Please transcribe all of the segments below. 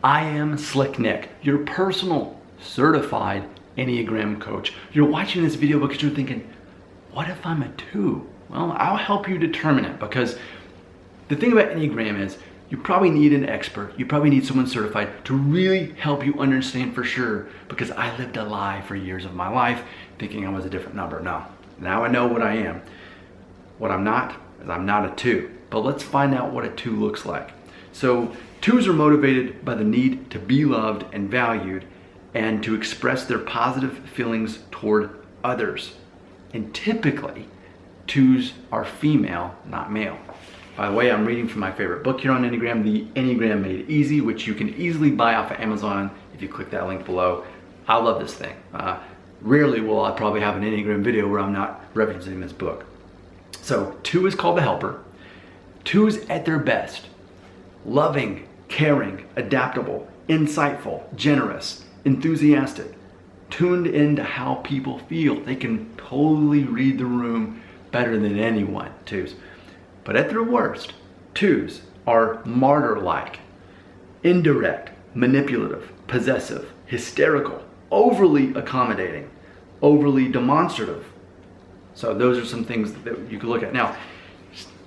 I am Slick Nick, your personal certified Enneagram coach. You're watching this video because you're thinking, what if I'm a 2? Well, I'll help you determine it, because the thing about Enneagram is you probably need an expert. You probably need someone certified to really help you understand for sure, because I lived a lie for years of my life thinking I was a different number. No, now I know what I am. What I'm not is I'm not a 2. But let's find out what a 2 looks like. So 2s are motivated by the need to be loved and valued and to express their positive feelings toward others. And typically, 2s are female, not male. By the way, I'm reading from my favorite book here on Enneagram, The Enneagram Made Easy, which you can easily buy off of Amazon if you click that link below. I love this thing. Rarely will I probably have an Enneagram video where I'm not referencing this book. So 2 is called the helper. 2s at their best: loving, caring, adaptable, insightful, generous, enthusiastic, tuned into how people feel. They can totally read the room better than anyone, 2s. But at their worst, 2s are martyr-like, indirect, manipulative, possessive, hysterical, overly accommodating, overly demonstrative. So those are some things that you could look at. Now,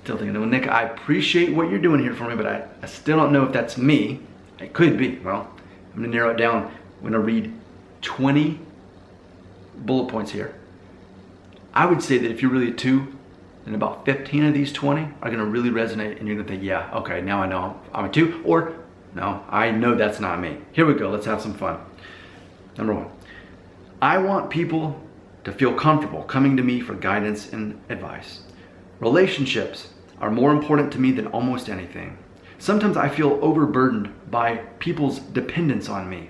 still thinking, well, Nick, I appreciate what you're doing here for me, but I still don't know if that's me. It could be. Well, I'm going to narrow it down. I'm going to read 20 bullet points here. I would say that if you're really a 2, then about 15 of these 20 are going to really resonate, and you're going to think, yeah, okay, now I know I'm a 2, or no, I know that's not me. Here we go. Let's have some fun. Number 1, I want people to feel comfortable coming to me for guidance and advice. Relationships are more important to me than almost anything. Sometimes I feel overburdened by people's dependence on me.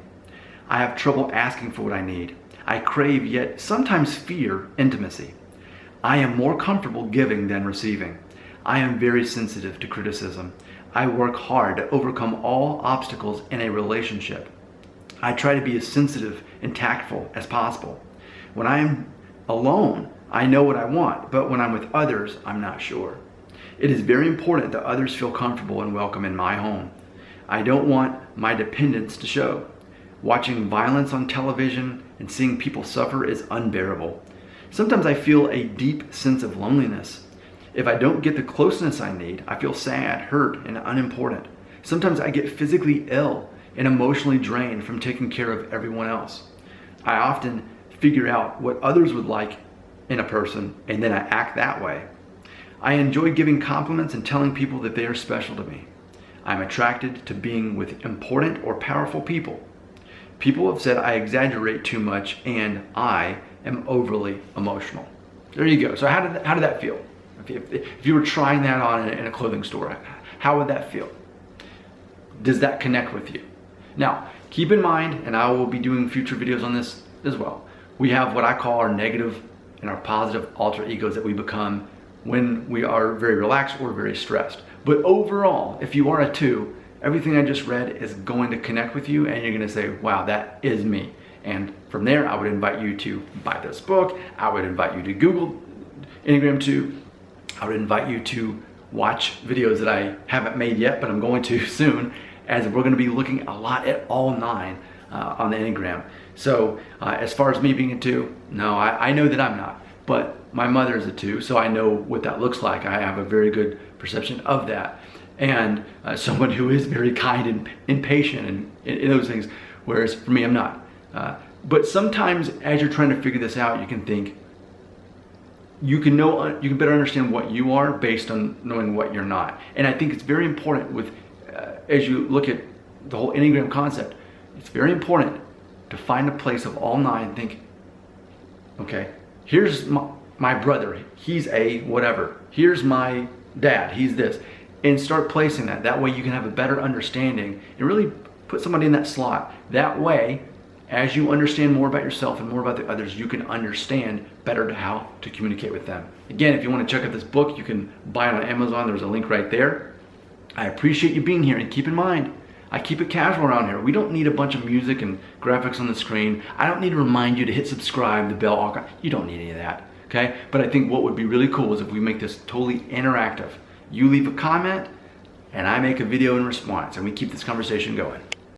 I have trouble asking for what I need. I crave, yet sometimes fear, intimacy. I am more comfortable giving than receiving. I am very sensitive to criticism. I work hard to overcome all obstacles in a relationship. I try to be as sensitive and tactful as possible. When I am alone, I know what I want, but when I'm with others, I'm not sure. It is very important that others feel comfortable and welcome in my home. I don't want my dependence to show. Watching violence on television and seeing people suffer is unbearable. Sometimes I feel a deep sense of loneliness. If I don't get the closeness I need, I feel sad, hurt, and unimportant. Sometimes I get physically ill and emotionally drained from taking care of everyone else. I often figure out what others would like in a person, and then I act that way. I enjoy giving compliments and telling people that they are special to me. I'm attracted to being with important or powerful people. People have said I exaggerate too much and I am overly emotional. There you go. So how did that feel? If you were trying that on in a clothing store, how would that feel? Does that connect with you? Now, keep in mind, and I will be doing future videos on this as well, we have what I call our negative and our positive alter egos that we become when we are very relaxed or very stressed. But overall, if you are a 2, everything I just read is going to connect with you, and you're going to say, wow, that is me. And from there, I would invite you to buy this book. I would invite you to Google Enneagram 2. I would invite you to watch videos that I haven't made yet, but I'm going to soon, as we're going to be looking a lot at all 9 on the Enneagram. So as far as me being a 2, no, I know that I'm not. But my mother is a 2, so I know what that looks like. I have a very good perception of that. And someone who is very kind and patient and those things, whereas for me, I'm not. But sometimes as you're trying to figure this out, you can think, you can better understand what you are based on knowing what you're not. And I think it's very important with, as you look at the whole Enneagram concept, it's very important to find a place of all 9 and think, okay, here's my brother, he's a whatever. Here's my dad, he's this. And start placing that. That way you can have a better understanding and really put somebody in that slot. That way, as you understand more about yourself and more about the others, you can understand better how to communicate with them. Again, if you want to check out this book, you can buy it on Amazon. There's a link right there. I appreciate you being here, and keep in mind, I keep it casual around here. We don't need a bunch of music and graphics on the screen. I don't need to remind you to hit subscribe, the bell icon. You don't need any of that, okay? But I think what would be really cool is if we make this totally interactive. You leave a comment, and I make a video in response, and we keep this conversation going.